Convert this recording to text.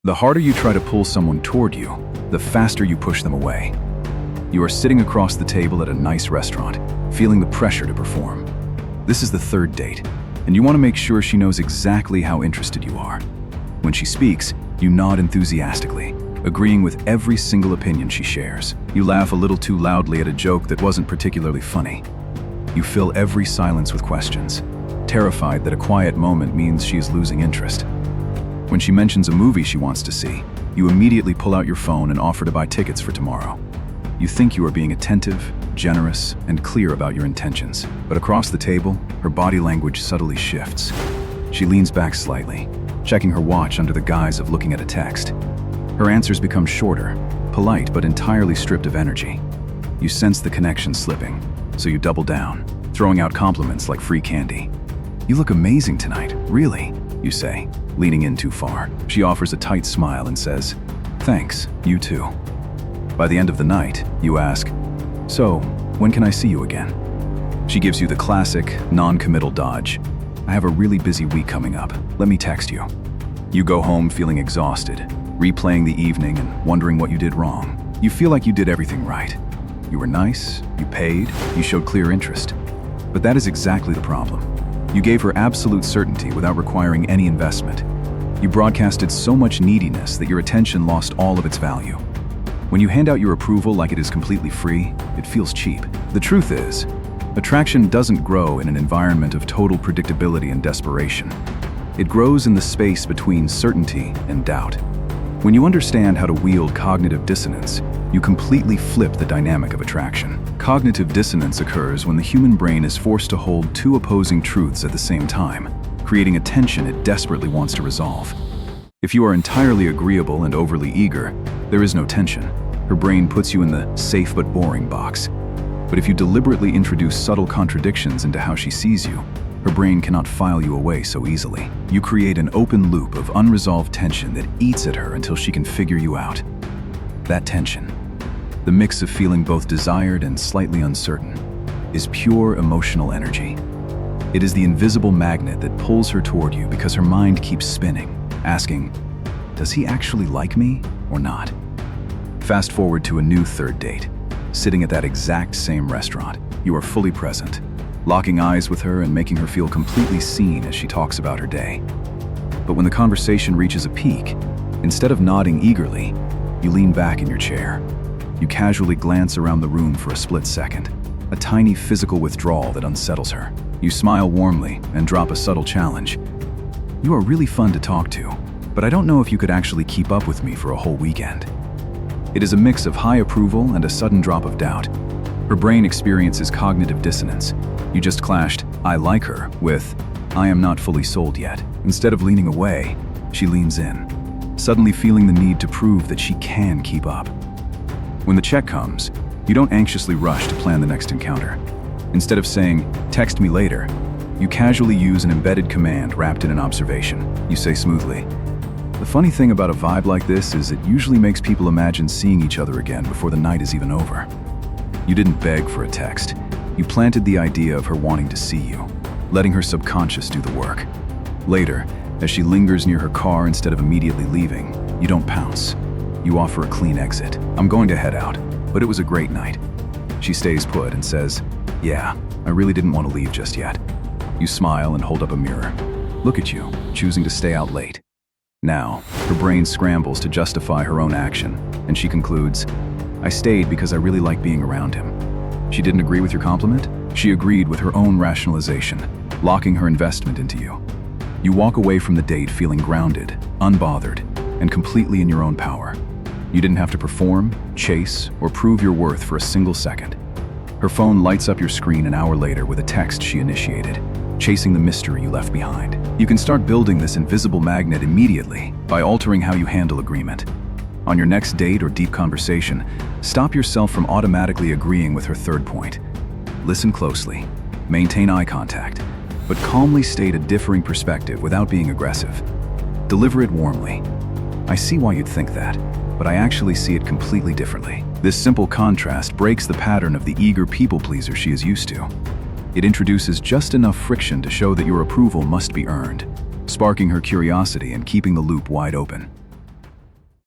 The harder you try to pull someone toward you, the faster you push them away. You are sitting across the table at a nice restaurant, feeling the pressure to perform. This is the third date, and you want to make sure she knows exactly how interested you are. When she speaks, you nod enthusiastically, agreeing with every single opinion she shares. You laugh a little too loudly at a joke that wasn't particularly funny. You fill every silence with questions, terrified that a quiet moment means she is losing interest. When she mentions a movie she wants to see, you immediately pull out your phone and offer to buy tickets for tomorrow. You think you are being attentive, generous, and clear about your intentions. But across the table, her body language subtly shifts. She leans back slightly, checking her watch under the guise of looking at a text. Her answers become shorter, polite but entirely stripped of energy. You sense the connection slipping, so you double down, throwing out compliments like free candy. "You look amazing tonight, really," you say, leaning in too far. She offers a tight smile and says, "Thanks, you too." By the end of the night, you ask, "So, when can I see you again?" She gives you the classic, non-committal dodge. "I have a really busy week coming up. Let me text you." You go home feeling exhausted, replaying the evening and wondering what you did wrong. You feel like you did everything right. You were nice, you paid, you showed clear interest. But that is exactly the problem. You gave her absolute certainty without requiring any investment. You broadcasted so much neediness that your attention lost all of its value. When you hand out your approval like it is completely free, it feels cheap. The truth is, attraction doesn't grow in an environment of total predictability and desperation. It grows in the space between certainty and doubt. When you understand how to wield cognitive dissonance, you completely flip the dynamic of attraction. Cognitive dissonance occurs when the human brain is forced to hold two opposing truths at the same time, creating a tension it desperately wants to resolve. If you are entirely agreeable and overly eager, there is no tension. Her brain puts you in the safe but boring box. But if you deliberately introduce subtle contradictions into how she sees you, her brain cannot file you away so easily. You create an open loop of unresolved tension that eats at her until she can figure you out. That tension, the mix of feeling both desired and slightly uncertain, is pure emotional energy. It is the invisible magnet that pulls her toward you because her mind keeps spinning, asking, "Does he actually like me or not?" Fast forward to a new third date. Sitting at that exact same restaurant, you are fully present, locking eyes with her and making her feel completely seen as she talks about her day. But when the conversation reaches a peak, instead of nodding eagerly, you lean back in your chair. You casually glance around the room for a split second, a tiny physical withdrawal that unsettles her. You smile warmly and drop a subtle challenge. "You are really fun to talk to, but I don't know if you could actually keep up with me for a whole weekend." It is a mix of high approval and a sudden drop of doubt. Her brain experiences cognitive dissonance. You just clashed "I like her" with "I am not fully sold yet." Instead of leaning away, she leans in, suddenly feeling the need to prove that she can keep up. When the check comes, you don't anxiously rush to plan the next encounter. Instead of saying, "Text me later," you casually use an embedded command wrapped in an observation. You say smoothly, "The funny thing about a vibe like this is it usually makes people imagine seeing each other again before the night is even over." You didn't beg for a text. You planted the idea of her wanting to see you, letting her subconscious do the work. Later, as she lingers near her car instead of immediately leaving, you don't pounce. You offer a clean exit. "I'm going to head out, but it was a great night." She stays put and says, "Yeah, I really didn't want to leave just yet." You smile and hold up a mirror. Look at you, choosing to stay out late. Now, her brain scrambles to justify her own action, and she concludes, "I stayed because I really like being around him." She didn't agree with your compliment? She agreed with her own rationalization, locking her investment into you. You walk away from the date feeling grounded, unbothered, and completely in your own power. You didn't have to perform, chase, or prove your worth for a single second. Her phone lights up your screen an hour later with a text she initiated, chasing the mystery you left behind. You can start building this invisible magnet immediately by altering how you handle agreement. On your next date or deep conversation, stop yourself from automatically agreeing with her third point. Listen closely, maintain eye contact, but calmly state a differing perspective without being aggressive. Deliver it warmly. "I see why you'd think that, but I actually see it completely differently." This simple contrast breaks the pattern of the eager people pleaser she is used to. It introduces just enough friction to show that your approval must be earned, sparking her curiosity and keeping the loop wide open.